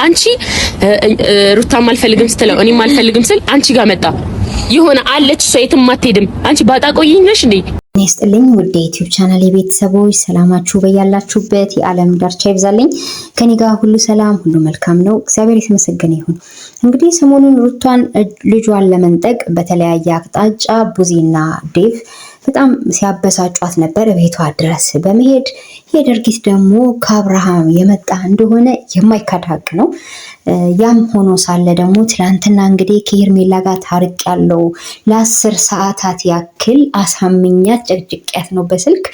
አንቺ ሩታም አልፈልግም ስትለው እኔም አልፈልግም ስል አንቺ ጋር መጣ የሆነ አለች እሷ የትም አትሄድም። አንቺ ባጣቆይኝ ነሽ እንዴ? ነስጥልኝ ወደ ዩቲዩብ ቻናል የቤተሰቦች ሰላማችሁ በያላችሁበት የዓለም ዳርቻ ይብዛልኝ። ከኔ ጋር ሁሉ ሰላም ሁሉ መልካም ነው። እግዚአብሔር የተመሰገነ ይሁን። እንግዲህ ሰሞኑን ሩታን ልጇን ለመንጠቅ በተለያየ አቅጣጫ ቡዚና ዴቭ በጣም ሲያበሳጯት ነበር ቤቷ ድረስ በመሄድ የድርጊት ደግሞ ከአብርሃም የመጣ እንደሆነ የማይካድ ሀቅ ነው። ያም ሆኖ ሳለ ደግሞ ትላንትና እንግዲህ ከሄርሜላ ጋር ታርቅ ያለው ለ10 ሰዓታት ያክል አሳምኛት ጨቅጭቅያት ነው በስልክ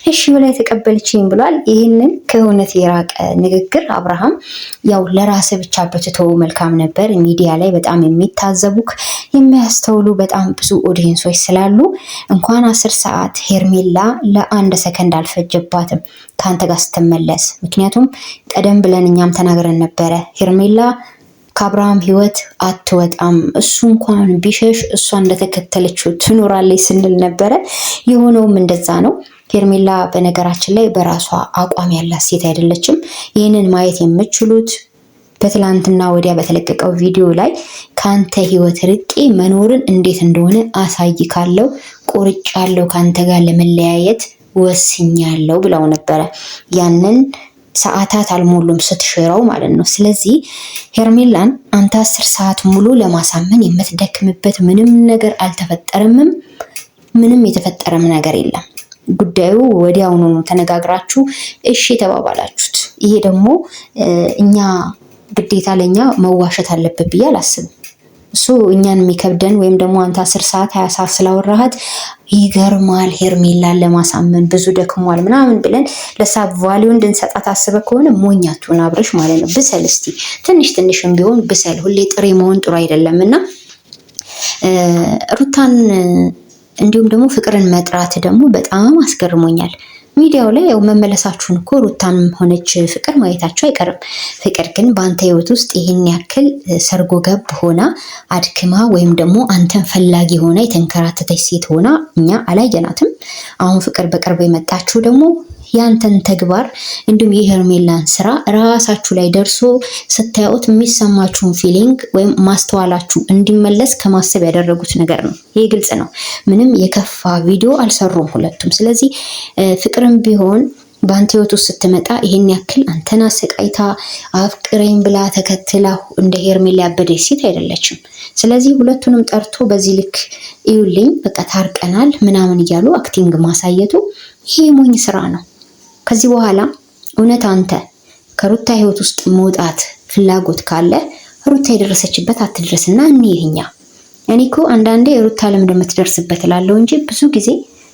እሺ ብላ የተቀበለችኝ ብሏል። ይህንን ከእውነት የራቀ ንግግር አብርሃም ያው ለራስ ብቻ በትተው መልካም ነበር። ሚዲያ ላይ በጣም የሚታዘቡክ የሚያስተውሉ በጣም ብዙ ኦዲየንሶች ስላሉ እንኳን 10 ሰዓት ሄርሜላ ለአንድ ሰከንድ አልፈጀባትም ካንተ ጋር ስትመለስ። ምክንያቱም ቀደም ብለን እኛም ተናግረን ነበረ ሄርሜላ ከአብርሃም ህይወት አትወጣም፣ እሱ እንኳን ቢሸሽ እሷ እንደተከተለችው ትኖራለች ስንል ነበረ። የሆነውም እንደዛ ነው። ሄርሜላ በነገራችን ላይ በራሷ አቋም ያላት ሴት አይደለችም። ይህንን ማየት የምትችሉት በትላንትና ወዲያ በተለቀቀው ቪዲዮ ላይ ካንተ ህይወት ርቄ መኖርን እንዴት እንደሆነ አሳይ ካለው ቆርጫለሁ፣ ካንተ ጋር ለመለያየት ወስኛለሁ ብለው ነበረ። ያንን ሰዓታት አልሞሉም ስትሽረው ማለት ነው። ስለዚህ ሄርሜላን አንተ 10 ሰዓት ሙሉ ለማሳመን የምትደክምበት ምንም ነገር አልተፈጠረምም። ምንም የተፈጠረም ነገር የለም። ጉዳዩ ወዲያውኑ ተነጋግራችሁ እሺ ተባባላችሁት። ይሄ ደግሞ እኛ ግዴታ ለኛ መዋሸት አለበት ብዬ አላስብም። እሱ እኛን የሚከብደን ወይም ደግሞ አንተ 10 ሰዓት 20 ሰዓት ስላወራሃት ይገርማል ሄርሜላን ለማሳመን ብዙ ደክሟል ምናምን ብለን ለሳብ ቫልዩ እንድንሰጣት አስበ ከሆነ ሞኛቱን አብረሽ ማለት ነው። ብሰል እስቲ ትንሽም ቢሆን ብሰል። ሁሌ ጥሬ መሆን ጥሩ አይደለምና ሩታን እንዲሁም ደግሞ ፍቅርን መጥራት ደግሞ በጣም አስገርሞኛል። ሚዲያው ላይ ያው መመለሳችሁን እኮ ሩታንም ሆነች ፍቅር ማየታችሁ አይቀርም። ፍቅር ግን በአንተ ህይወት ውስጥ ይህን ያክል ሰርጎ ገብ ሆና አድክማ ወይም ደግሞ አንተን ፈላጊ ሆና የተንከራተተች ሴት ሆና እኛ አላየናትም። አሁን ፍቅር በቅርብ የመጣችሁ ደግሞ ያንተን ተግባር እንዲሁም የሄርሜላን ስራ ራሳችሁ ላይ ደርሶ ስታዩት የሚሰማችሁን ፊሊንግ ወይም ማስተዋላችሁ እንዲመለስ ከማሰብ ያደረጉት ነገር ነው። ይሄ ግልጽ ነው። ምንም የከፋ ቪዲዮ አልሰሩም ሁለቱም። ስለዚህ ፍቅርም ቢሆን በአንተ ህይወት ውስጥ ስትመጣ ይሄን ያክል አንተን አሰቃይታ አፍቅረኝ ብላ ተከትላ እንደ ሄርሜላ ያበደች ሴት አይደለችም። ስለዚህ ሁለቱንም ጠርቶ በዚህ ልክ ይውልኝ በቃ ታርቀናል ምናምን እያሉ አክቲንግ ማሳየቱ ይሄ ሞኝ ስራ ነው። ከዚህ በኋላ እውነት አንተ ከሩታ ህይወት ውስጥ መውጣት ፍላጎት ካለ ሩታ የደረሰችበት አትድረስና እንይህኛ። እኔ እኮ አንዳንዴ ሩታ ለምን እንደምትደርስበት እላለሁ እንጂ ብዙ ጊዜ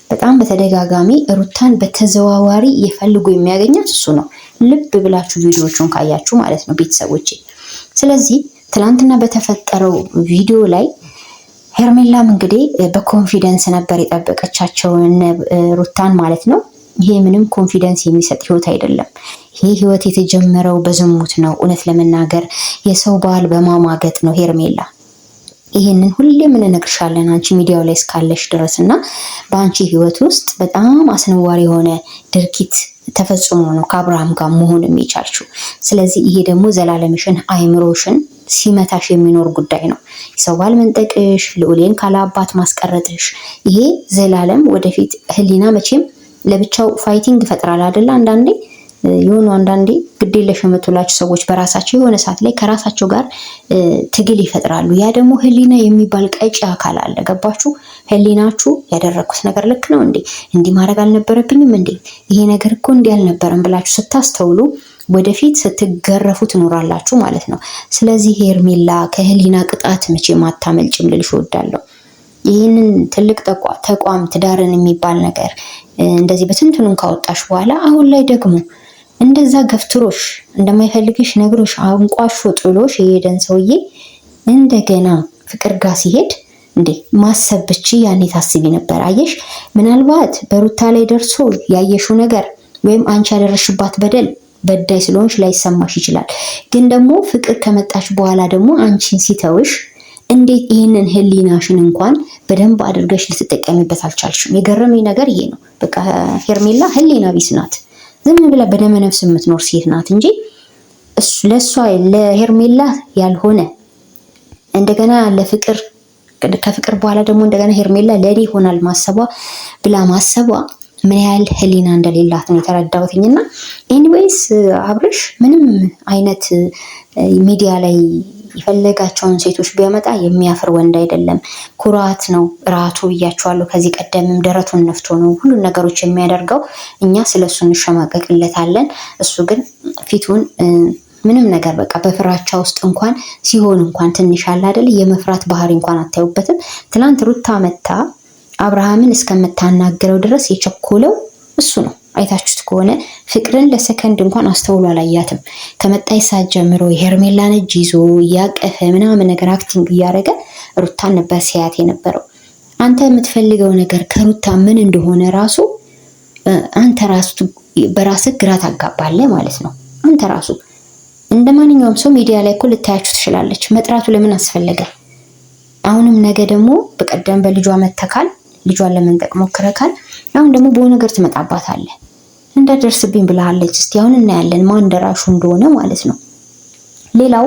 በጣም በተደጋጋሚ ሩታን በተዘዋዋሪ የፈልጉ የሚያገኛት እሱ ነው። ልብ ብላችሁ ቪዲዮዎቹን ካያችሁ ማለት ነው ቤተሰቦቼ። ስለዚህ ትናንትና በተፈጠረው ቪዲዮ ላይ ሄርሜላም እንግዲህ በኮንፊደንስ ነበር የጠበቀቻቸው ሩታን ማለት ነው። ይሄ ምንም ኮንፊደንስ የሚሰጥ ህይወት አይደለም። ይሄ ህይወት የተጀመረው በዝሙት ነው። እውነት ለመናገር የሰው ባል በማማገጥ ነው ሄርሜላ። ይሄንን ሁሌም እንነግርሻለን አንቺ ሚዲያው ላይ እስካለሽ ድረስና በአንቺ ህይወት ውስጥ በጣም አስነዋሪ የሆነ ድርጊት ተፈጽሞ ነው ከአብርሃም ጋር መሆን የሚቻልሽው። ስለዚህ ይሄ ደግሞ ዘላለምሽን አይምሮሽን ሲመታሽ የሚኖር ጉዳይ ነው። ሰው ባል መንጠቅሽ፣ ልዑሌን ካለ አባት ማስቀረጥሽ፣ ይሄ ዘላለም ወደፊት ህሊና መቼም ለብቻው ፋይቲንግ ይፈጥራል አይደል? አንዳንዴ ግዴለሽ የምትላችሁ ሰዎች በራሳቸው የሆነ ሰዓት ላይ ከራሳቸው ጋር ትግል ይፈጥራሉ። ያ ደግሞ ህሊና የሚባል ቀጭ አካል አለ። ገባችሁ? ህሊናችሁ ያደረኩት ነገር ልክ ነው እንዴ? እንዲህ ማድረግ አልነበረብኝም እንዴ? ይሄ ነገር እኮ እንዲህ አልነበረም ብላችሁ ስታስተውሉ ወደፊት ስትገረፉ ትኖራላችሁ ማለት ነው። ስለዚህ ሄርሜላ ከህሊና ቅጣት መቼም አታመልጭም ልልሽ እወዳለሁ። ይህንን ትልቅ ተቋም ትዳርን የሚባል ነገር እንደዚህ በትንትኑን ካወጣሽ በኋላ አሁን ላይ ደግሞ እንደዛ ገፍትሮሽ እንደማይፈልግሽ ነግሮሽ አንቋሾ ጥሎሽ የሄደን ሰውዬ እንደገና ፍቅር ጋር ሲሄድ እንዴ ማሰብ ብቻ ያኔ ታስቢ ነበር። አየሽ፣ ምናልባት በሩታ ላይ ደርሶ ያየሽው ነገር ወይም አንቺ ያደረሽባት በዳይ ስለሆንሽ ላይሰማሽ ይችላል። ግን ደግሞ ፍቅር ከመጣች በኋላ ደግሞ አንቺን ሲተውሽ እንዴት ይህንን ህሊናሽን እንኳን በደንብ አድርገሽ ልትጠቀሚበት አልቻልሽም? የገረመኝ ነገር ይሄ ነው። በቃ ሄርሜላ ህሊና ቢስ ናት። ዝም ብላ በደመ ነፍስ የምትኖር ሴት ናት እንጂ ለሷ ለሄርሜላ ያልሆነ እንደገና ለፍቅር ከፍቅር በኋላ ደግሞ እንደገና ሄርሜላ ለኔ ይሆናል ብላ ማሰቧ ምን ያህል ህሊና እንደሌላት ነው የተረዳሁትኝና ኤኒዌይስ አብርሽ ምንም አይነት ሚዲያ ላይ የፈለጋቸውን ሴቶች ቢያመጣ የሚያፍር ወንድ አይደለም። ኩራት ነው ራቱ ብያቸዋለሁ። ከዚህ ቀደምም ደረቱን ነፍቶ ነው ሁሉን ነገሮች የሚያደርገው። እኛ ስለሱ እንሸማቀቅለታለን። እሱ ግን ፊቱን ምንም ነገር በቃ በፍራቻ ውስጥ እንኳን ሲሆን እንኳን ትንሽ አለ አይደል የመፍራት ባህሪ እንኳን አታዩበትም። ትናንት ሩታ መታ አብርሃምን እስከምታናገረው ድረስ የቸኮለው እሱ ነው። አይታችሁት ከሆነ ፍቅርን ለሰከንድ እንኳን አስተውሎ አላያትም። ከመጣይ ሰዓት ጀምሮ የሄርሜላን እጅ ይዞ እያቀፈ ምናምን ነገር አክቲንግ እያደረገ ሩታን ነበር ሲያት የነበረው። አንተ የምትፈልገው ነገር ከሩታ ምን እንደሆነ ራሱ አንተ ራሱ በራስህ ግራ ታጋባለህ ማለት ነው። አንተ ራሱ እንደ ማንኛውም ሰው ሚዲያ ላይ እኮ ልታያችሁ ትችላለች። መጥራቱ ለምን አስፈለገ? አሁንም ነገ ደግሞ በቀደም በልጇ መተካል ልጇን ለመንጠቅ ሞክረካል። አሁን ደግሞ በሆነ ነገር ትመጣባታለህ። እንዳደርስብኝ ብለሃለች። እስቲ አሁን እናያለን ማን ደራሹ እንደሆነ ማለት ነው። ሌላው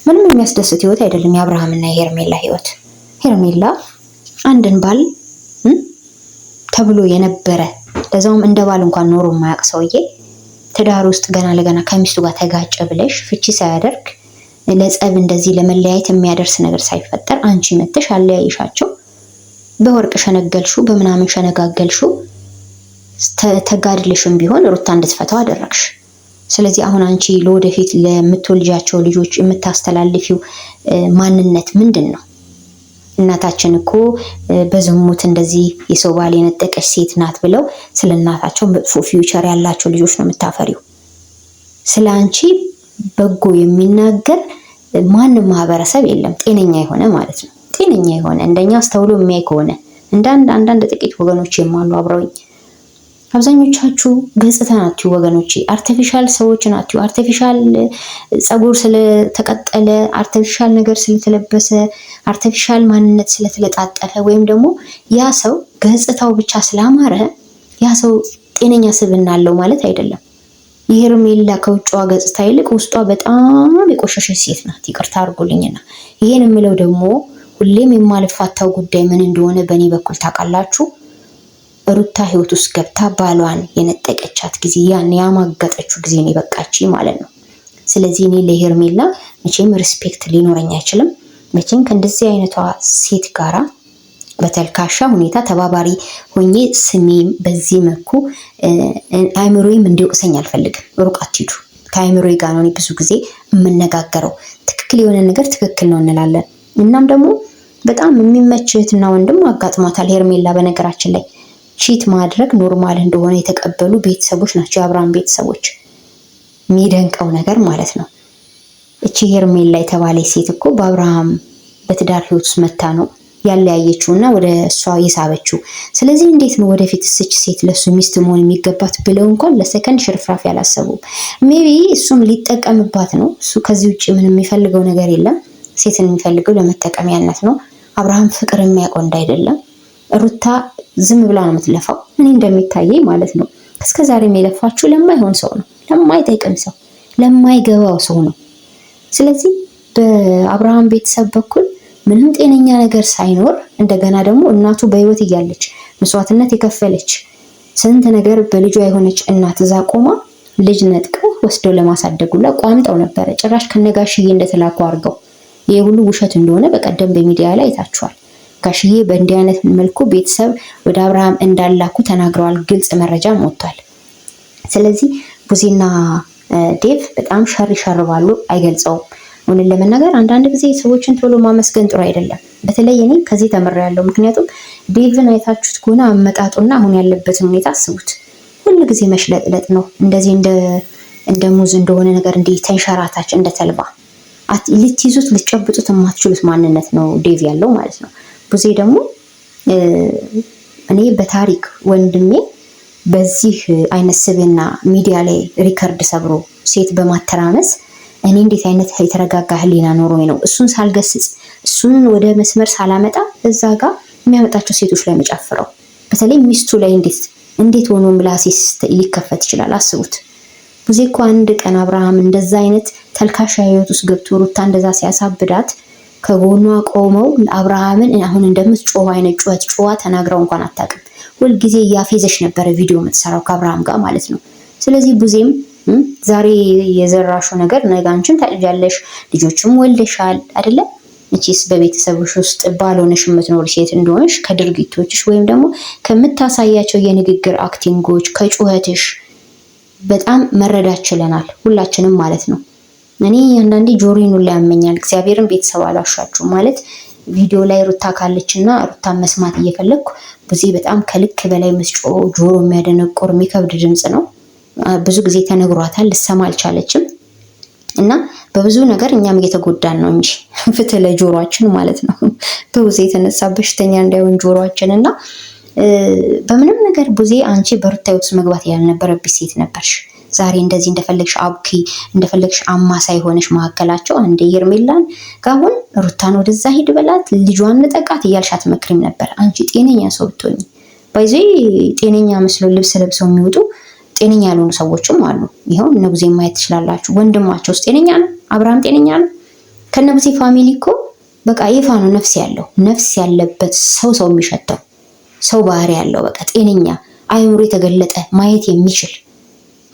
ምንም የሚያስደስት ህይወት አይደለም የአብርሃምና የሄርሜላ ህይወት። ሄርሜላ አንድን ባል ተብሎ የነበረ ለዛውም እንደ ባል እንኳን ኖሮ የማያውቅ ሰውዬ ትዳር ውስጥ ገና ለገና ከሚስቱ ጋር ተጋጨ ብለሽ ፍቺ ሳያደርግ ለጸብ እንደዚህ ለመለያየት የሚያደርስ ነገር ሳይፈጠር አንቺ መተሽ አለያይሻቸው በወርቅ ሸነገልሹ በምናምን ሸነጋገልሹ ተጋድልሽም ቢሆን ሩታ እንድትፈታው አደረግሽ። ስለዚህ አሁን አንቺ ለወደፊት ለምትወልጃቸው ልጆች የምታስተላልፊው ማንነት ምንድን ነው? እናታችን እኮ በዝሙት እንደዚህ የሰው ባል የነጠቀች ሴት ናት ብለው ስለ እናታቸው መጥፎ ፊውቸር ያላቸው ልጆች ነው የምታፈሪው። ስለ አንቺ በጎ የሚናገር ማንም ማህበረሰብ የለም፣ ጤነኛ የሆነ ማለት ነው። ጤነኛ የሆነ እንደኛ አስተውሎ የሚያይ ከሆነ አንዳንድ ጥቂት ወገኖች የማሉ አብረውኝ። አብዛኞቻችሁ ገጽታ ናችሁ ወገኖቼ፣ አርቲፊሻል ሰዎች ናችሁ። አርቲፊሻል ጸጉር ስለተቀጠለ፣ አርቲፊሻል ነገር ስለተለበሰ፣ አርቲፊሻል ማንነት ስለተለጣጠፈ ወይም ደግሞ ያ ሰው ገጽታው ብቻ ስላማረ ያ ሰው ጤነኛ ስብዕና አለው ማለት አይደለም። የሄርሜላ ከውጭዋ ገጽታ ይልቅ ውስጧ በጣም የቆሸሸች ሴት ናት። ይቅርታ አድርጉልኝና ይሄን የምለው ደግሞ ሁሌም የማልፋታው ጉዳይ ምን እንደሆነ በእኔ በኩል ታውቃላችሁ። ሩታ ህይወት ውስጥ ገብታ ባሏን የነጠቀቻት ጊዜ ያን ያማገጠችው ጊዜ ነው የበቃች ማለት ነው። ስለዚህ እኔ ለሄርሜላ መቼም ሪስፔክት ሊኖረኝ አይችልም። መቼም ከእንደዚህ አይነቷ ሴት ጋራ በተልካሻ ሁኔታ ተባባሪ ሆኜ ስሜም በዚህ መልኩ አይምሮዬም እንዲወቅሰኝ አልፈልግም። ሩቅ አትሂዱ። ከአይምሮዬ ጋር ነው ብዙ ጊዜ የምነጋገረው። ትክክል የሆነ ነገር ትክክል ነው እንላለን። እናም ደግሞ በጣም የሚመች እህትና ወንድም አጋጥሟታል ሄርሜላ። በነገራችን ላይ ቺት ማድረግ ኖርማል እንደሆነ የተቀበሉ ቤተሰቦች ናቸው የአብርሃም ቤተሰቦች። የሚደንቀው ነገር ማለት ነው እቺ ሄርሜላ የተባለች ሴት እኮ በአብርሃም በትዳር ህይወት ውስጥ መታ ነው ያለያየችውና ወደ እሷ የሳበችው። ስለዚህ እንዴት ነው ወደፊት እቺ ሴት ለሱ ሚስት መሆን የሚገባት ብለው እንኳን ለሰከንድ ሽርፍራፊ አላሰቡም። ሜቢ እሱም ሊጠቀምባት ነው። እሱ ከዚህ ውጭ ምንም የሚፈልገው ነገር የለም። ሴትን የሚፈልገው ለመጠቀሚያነት ነው። አብርሃም ፍቅር የሚያውቀው እንዳይደለም። ሩታ ዝም ብላ ነው የምትለፋው። እኔ እንደሚታየኝ ማለት ነው። እስከዛሬም የለፋችሁ ለማይሆን ሰው ነው፣ ለማይጠቅም ሰው፣ ለማይገባው ሰው ነው። ስለዚህ በአብርሃም ቤተሰብ በኩል ምንም ጤነኛ ነገር ሳይኖር እንደገና ደግሞ እናቱ በህይወት እያለች መስዋዕትነት የከፈለች ስንት ነገር በልጇ የሆነች እናት እዛ ቆማ ልጅ ነጥቀው ወስደው ለማሳደጉላ ቋምጠው ነበረ። ጭራሽ ከነጋሽዬ እንደተላኩ አድርገው። ይሄ ሁሉ ውሸት እንደሆነ በቀደም በሚዲያ ላይ አይታችኋል። ጋሽዬ በእንዲህ አይነት መልኩ ቤተሰብ ወደ አብርሃም እንዳላኩ ተናግረዋል። ግልጽ መረጃ ወጥቷል። ስለዚህ ቡዜና ዴቭ በጣም ሸር ይሸርባሉ፣ አይገልጸውም። እውነት ለመናገር አንዳንድ ጊዜ ሰዎችን ቶሎ ማመስገን ጥሩ አይደለም። በተለይ እኔ ከዚህ ተምሬያለሁ። ምክንያቱም ዴቭን አይታችሁት ከሆነ አመጣጡና አሁን ያለበትን ሁኔታ አስቡት። ሁሉ ጊዜ መሽለጥለጥ ነው። እንደዚህ እንደ ሙዝ እንደሆነ ነገር እንዲህ ተንሸራታች እንደ ተልባ ልትይዙት ልትጨብጡት የማትችሉት ማንነት ነው ዴቭ ያለው ማለት ነው። ቡዜ ደግሞ እኔ በታሪክ ወንድሜ በዚህ አይነት ስብዕና ሚዲያ ላይ ሪከርድ ሰብሮ ሴት በማተራመስ እኔ እንዴት አይነት የተረጋጋ ህሊና ኖሮኝ ነው እሱን ሳልገስጽ እሱን ወደ መስመር ሳላመጣ እዛ ጋር የሚያመጣቸው ሴቶች ላይ መጫፍረው። በተለይ ሚስቱ ላይ እንዴት ሆኖ ምላሴ ሊከፈት ይችላል? አስቡት። ቡዜ እኮ አንድ ቀን አብርሃም እንደዛ አይነት ተልካሻ ህይወት ውስጥ ገብቶ ሩታ እንደዛ ሲያሳብዳት ከጎኗ ቆመው አብርሃምን አሁን እንደምትጮህ አይነት ጩኸት ጮዋ ተናግረው እንኳን አታውቅም። ሁልጊዜ እያፌዘሽ ነበረ ቪዲዮ የምትሰራው ከአብርሃም ጋር ማለት ነው። ስለዚህ ቡዜም ዛሬ የዘራሹ ነገር ነገ አንቺም ታጭጃለሽ፣ ልጆችም ወልደሻል አይደለ? እቺስ በቤተሰብሽ ውስጥ ባልሆነሽ የምትኖር ሴት እንደሆንሽ ከድርጊቶችሽ ወይም ደግሞ ከምታሳያቸው የንግግር አክቲንጎች ከጩኸትሽ በጣም መረዳት ችለናል፣ ሁላችንም ማለት ነው። እኔ አንዳንዴ ጆሮዬን ሁላ ያመኛል። እግዚአብሔርን ቤተሰብ አላሻችሁ ማለት ቪዲዮ ላይ ሩታ ካለችና ሩታን መስማት እየፈለግኩ ቡዜ በጣም ከልክ በላይ መስጮ ጆሮ የሚያደነቁር የሚከብድ ድምፅ ነው። ብዙ ጊዜ ተነግሯታል፣ ልሰማ አልቻለችም። እና በብዙ ነገር እኛም እየተጎዳን ነው እንጂ ፍትህ ለጆሮአችን ማለት ነው። በቡዜ የተነሳ በሽተኛ እንዳይሆን ጆሮአችን እና በምንም ነገር ቡዜ አንቺ በሩታ ውስጥ መግባት ያልነበረብሽ ሴት ነበርሽ። ዛሬ እንደዚህ እንደፈለግሽ አብኪ እንደፈለግሽ አማሳይ ሆነሽ መካከላቸው አንዴ ሄርሜላን ጋሁን ሩታን ወደዛ ሂድ በላት ልጇን ንጠቃት እያልሻት መክሪም ነበር። አንቺ ጤነኛ ሰው ብትሆኚ ባይዚ ጤነኛ መስሎ ልብስ ለብሰው የሚወጡ ጤነኛ ያልሆኑ ሰዎችም አሉ። ይሄው እነ ቡዜ ማየት ትችላላችሁ። ወንድማቸውስ ጤነኛ ነው፣ አብርሃም ጤነኛ ነው። ከነ ቡዜ ፋሚሊ እኮ በቃ ይፋ ነው ነፍስ ያለው ነፍስ ያለበት ሰው የሚሸተው ሰው ባህሪ ያለው በቃ ጤነኛ አይምሮ የተገለጠ ማየት የሚችል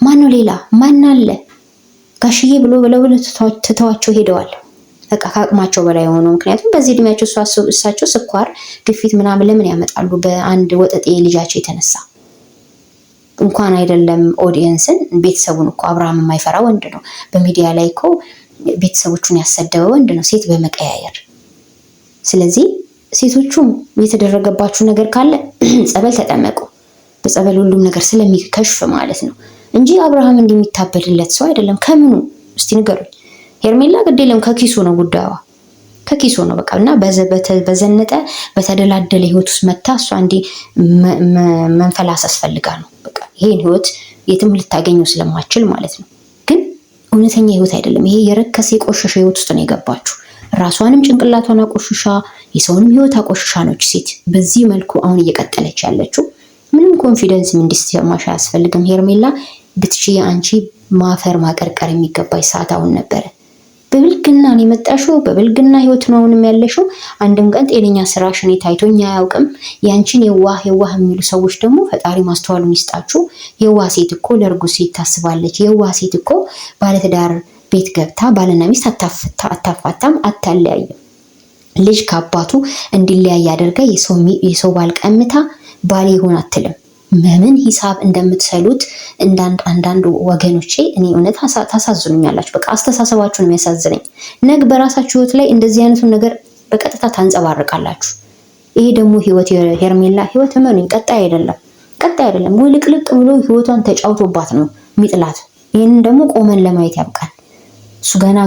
ማን ነው? ሌላ ማን አለ? ጋሽዬ ብሎ ትተዋቸው ሄደዋል። በቃ ከአቅማቸው በላይ የሆኑ ምክንያቱም በዚህ እድሜያቸው እሳቸው ስኳር፣ ግፊት ምናምን ለምን ያመጣሉ? በአንድ ወጠጤ ልጃቸው የተነሳ እንኳን አይደለም ኦዲየንስን ቤተሰቡን እኮ አብርሃም የማይፈራ ወንድ ነው። በሚዲያ ላይ እኮ ቤተሰቦቹን ያሰደበ ወንድ ነው፣ ሴት በመቀያየር። ስለዚህ ሴቶቹም የተደረገባችሁ ነገር ካለ ጸበል ተጠመቁ። በጸበል ሁሉም ነገር ስለሚከሽፍ ማለት ነው እንጂ አብርሃም እንደሚታበድለት ሰው አይደለም። ከምኑ እስቲ ንገሩኝ። ሄርሜላ ግድ የለም ከኪሱ ነው ጉዳዩዋ፣ ከኪሱ ነው በቃ። እና በዘነጠ በተደላደለ ህይወት ውስጥ መታ እሷ እንዲ መንፈላሰስ ፈልጋ ነው በቃ። ይሄን ህይወት የትም ልታገኘው ስለማችል ማለት ነው። ግን እውነተኛ ህይወት አይደለም ይሄ። የረከሰ የቆሸሸ ህይወት ውስጥ ነው የገባችሁ። ራሷንም ጭንቅላቷን አቆሽሻ የሰውንም ህይወት አቆሽሻ ነች ሴት በዚህ መልኩ አሁን እየቀጠለች ያለችው። ምንም ኮንፊደንስ እንዲሰማሽ አያስፈልግም ሄርሜላ። ብትችይ አንቺ ማፈር ማቀርቀር የሚገባሽ ሰዓት አሁን ነበረ። በብልግና ነው የመጣሽው፣ በብልግና ህይወት ነው አሁንም ያለሽው። አንድም ቀን ጤነኛ ስራሽን ታይቶኝ አያውቅም። ያንቺን የዋህ የሚሉ ሰዎች ደግሞ ፈጣሪ ማስተዋሉን ይስጣችሁ። የዋህ ሴት እኮ ለእርጉዝ ሴት ታስባለች። የዋህ ሴት እኮ ባለትዳር ቤት ገብታ ባልና ሚስት አታፋታም፣ አታለያይም። ልጅ ከአባቱ እንዲለያይ አድርጋ የሰው ባል ቀምታ ባሌ ይሆን አትልም። ምን ሂሳብ እንደምትሰሉት አንዳንድ ወገኖቼ እኔ እውነት ታሳዝኑኛላችሁ። በቃ አስተሳሰባችሁን የሚያሳዝነኝ ነግ በራሳችሁ ህይወት ላይ እንደዚህ አይነቱን ነገር በቀጥታ ታንጸባርቃላችሁ። ይሄ ደግሞ ህይወት የሄርሜላ ህይወት እመኑኝ ቀጣይ አይደለም። ውልቅልቅ ብሎ ህይወቷን ተጫውቶባት ነው ሚጥላት። ይህንን ደግሞ ቆመን ለማየት ያብቃል። እሱ ገና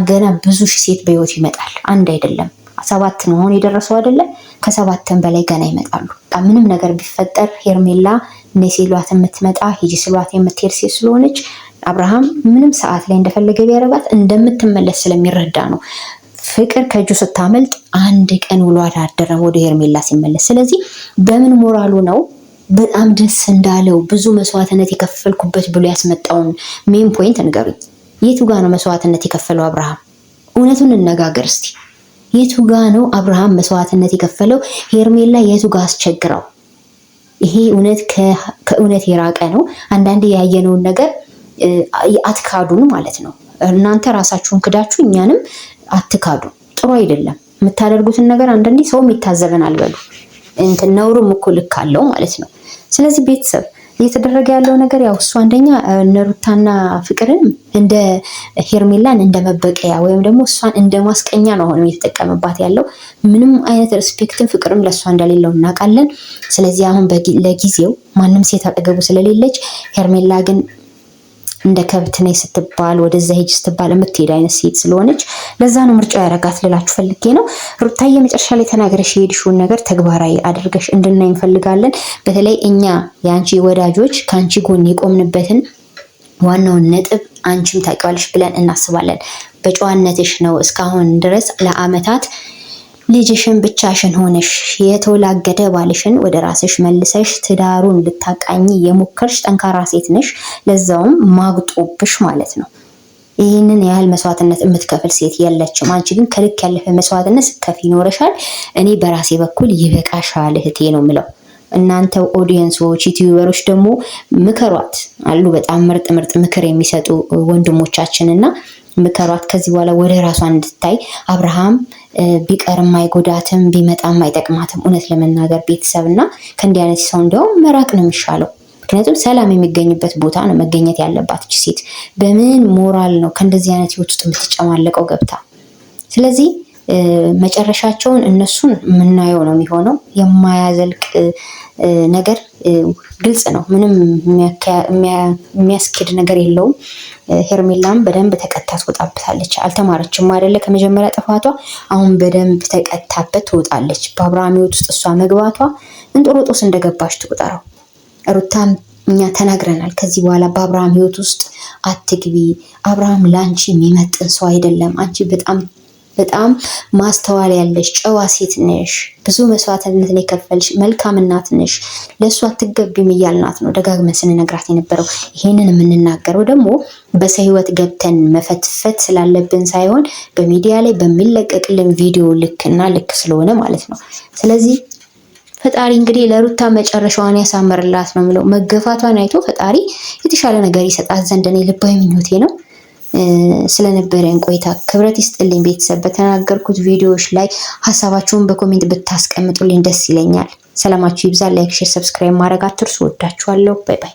ብዙ ሺህ ሴት በህይወት ይመጣል። አንድ አይደለም 7 ነው አሁን የደረሰው አይደለ? ከ7 በላይ ገና ይመጣሉ። ምንም ነገር ቢፈጠር ሄርሜላ ነይ ሲሏት የምትመጣ ሂጂ ሲሏት የምትሄድ ሴት ስለሆነች አብርሃም ምንም ሰዓት ላይ እንደፈለገ ቢያረጋት እንደምትመለስ ስለሚረዳ ነው። ፍቅር ከእጁ ስታመልጥ አንድ ቀን ውሎ አዳደረ ወደ ሄርሜላ ሲመለስ። ስለዚህ በምን ሞራሉ ነው በጣም ደስ እንዳለው ብዙ መስዋዕትነት የከፈልኩበት ብሎ ያስመጣውን ሜን ፖይንት ንገሩኝ። የቱ ጋ ነው መስዋዕትነት የከፈለው አብርሃም? እውነቱን እንነጋገር እስቲ። የቱ ጋ ነው አብርሃም መስዋዕትነት የከፈለው? ሄርሜላ የቱ ጋ አስቸግረው? ይሄ እውነት ከእውነት የራቀ ነው። አንዳንዴ ያየነውን ነገር አትካዱን ማለት ነው። እናንተ ራሳችሁን ክዳችሁ እኛንም አትካዱ። ጥሩ አይደለም የምታደርጉትን ነገር። አንዳንዴ ሰውም ይታዘበናል በሉ። ነውሩም እኮ ልክ አለው ማለት ነው። ስለዚህ ቤተሰብ እየተደረገ ያለው ነገር ያው እሱ አንደኛ ነሩታና ፍቅርን እንደ ሄርሜላን እንደ መበቀያ ወይም ደግሞ እሷን እንደ ማስቀኛ ነው ሆኖ እየተጠቀመባት ያለው። ምንም አይነት ሪስፔክትን ፍቅርም ለእሷ እንደሌለው እናውቃለን። ስለዚህ አሁን ለጊዜው ማንም ሴት አጠገቡ ስለሌለች ሄርሜላ ግን እንደ ከብት ነይ ስትባል ወደዛ ሂጅ ስትባል የምትሄድ አይነት ሴት ስለሆነች ለዛ ነው ምርጫ ያረጋት ልላችሁ ፈልጌ ነው። ሩታዬ መጨረሻ ላይ ተናገረሽ የሄድሽውን ነገር ተግባራዊ አድርገሽ እንድናይ እንፈልጋለን። በተለይ እኛ የአንቺ ወዳጆች ከአንቺ ጎን የቆምንበትን ዋናውን ነጥብ አንቺም ታውቂዋለሽ ብለን እናስባለን። በጨዋነትሽ ነው እስካሁን ድረስ ለአመታት ልጅሽን ብቻሽን ሆነሽ የተወላገደ ባልሽን ወደ ራስሽ መልሰሽ ትዳሩን ልታቃኝ የሞከርሽ ጠንካራ ሴት ነሽ። ለዛውም ማግጦብሽ ማለት ነው። ይህንን ያህል መስዋዕትነት የምትከፍል ሴት የለችም። አንቺ ግን ከልክ ያለፈ መስዋዕትነት ስትከፊ ይኖርሻል። እኔ በራሴ በኩል ይበቃሻል እህቴ ነው የምለው። እናንተ ኦዲየንሶች ዩቲዩበሮች ደግሞ ምከሯት አሉ። በጣም ምርጥ ምርጥ ምክር የሚሰጡ ወንድሞቻችን እና ምከሯት ከዚህ በኋላ ወደ ራሷ እንድታይ። አብርሃም ቢቀርም አይጎዳትም፣ ቢመጣም አይጠቅማትም። እውነት ለመናገር ቤተሰብና ከእንዲህ አይነት ሰው እንዲያውም መራቅ ነው የሚሻለው። ምክንያቱም ሰላም የሚገኝበት ቦታ ነው መገኘት ያለባት እቺ ሴት። በምን ሞራል ነው ከእንደዚህ አይነት ህይወት ውስጥ የምትጨማለቀው ገብታ? ስለዚህ መጨረሻቸውን እነሱን የምናየው ነው የሚሆነው። የማያዘልቅ ነገር ግልጽ ነው። ምንም የሚያስኬድ ነገር የለውም። ሄርሜላም በደንብ ተቀጣ ትወጣበታለች። አልተማረችም አይደለ ከመጀመሪያ ጥፋቷ። አሁን በደንብ ተቀጣበት ትወጣለች። በአብርሃም ህይወት ውስጥ እሷ መግባቷ እንጦሮጦስ እንደገባች ትቁጠረው። ሩታም እኛ ተናግረናል። ከዚህ በኋላ በአብርሃም ህይወት ውስጥ አትግቢ። አብርሃም ላንቺ የሚመጥን ሰው አይደለም። አንቺ በጣም ማስተዋል ያለሽ ጨዋ ሴት ነሽ። ብዙ መስዋዕትነት ላይ ከፈልሽ፣ መልካም እናት ነሽ። ለእሱ አትገቢም እያልናት ነው ደጋግመን ስንነግራት የነበረው። ይሄንን የምንናገረው ደግሞ በሰው ህይወት ገብተን መፈትፈት ስላለብን ሳይሆን በሚዲያ ላይ በሚለቀቅልን ቪዲዮ ልክና ልክ ስለሆነ ማለት ነው። ስለዚህ ፈጣሪ እንግዲህ ለሩታ መጨረሻዋን ያሳምርላት ነው የምለው። መገፋቷን አይቶ ፈጣሪ የተሻለ ነገር ይሰጣት ዘንድ እኔ ልባዊ ምኞቴ ነው። ስለነበረን ቆይታ ክብረት ይስጥልኝ ቤተሰብ። በተናገርኩት ቪዲዮዎች ላይ ሀሳባችሁን በኮሜንት ብታስቀምጡልኝ ደስ ይለኛል። ሰላማችሁ ይብዛ። ላይክ፣ ሼር፣ ሰብስክራይብ ማድረግ አትርሱ። ወዳችኋለሁ። ባይ ባይ።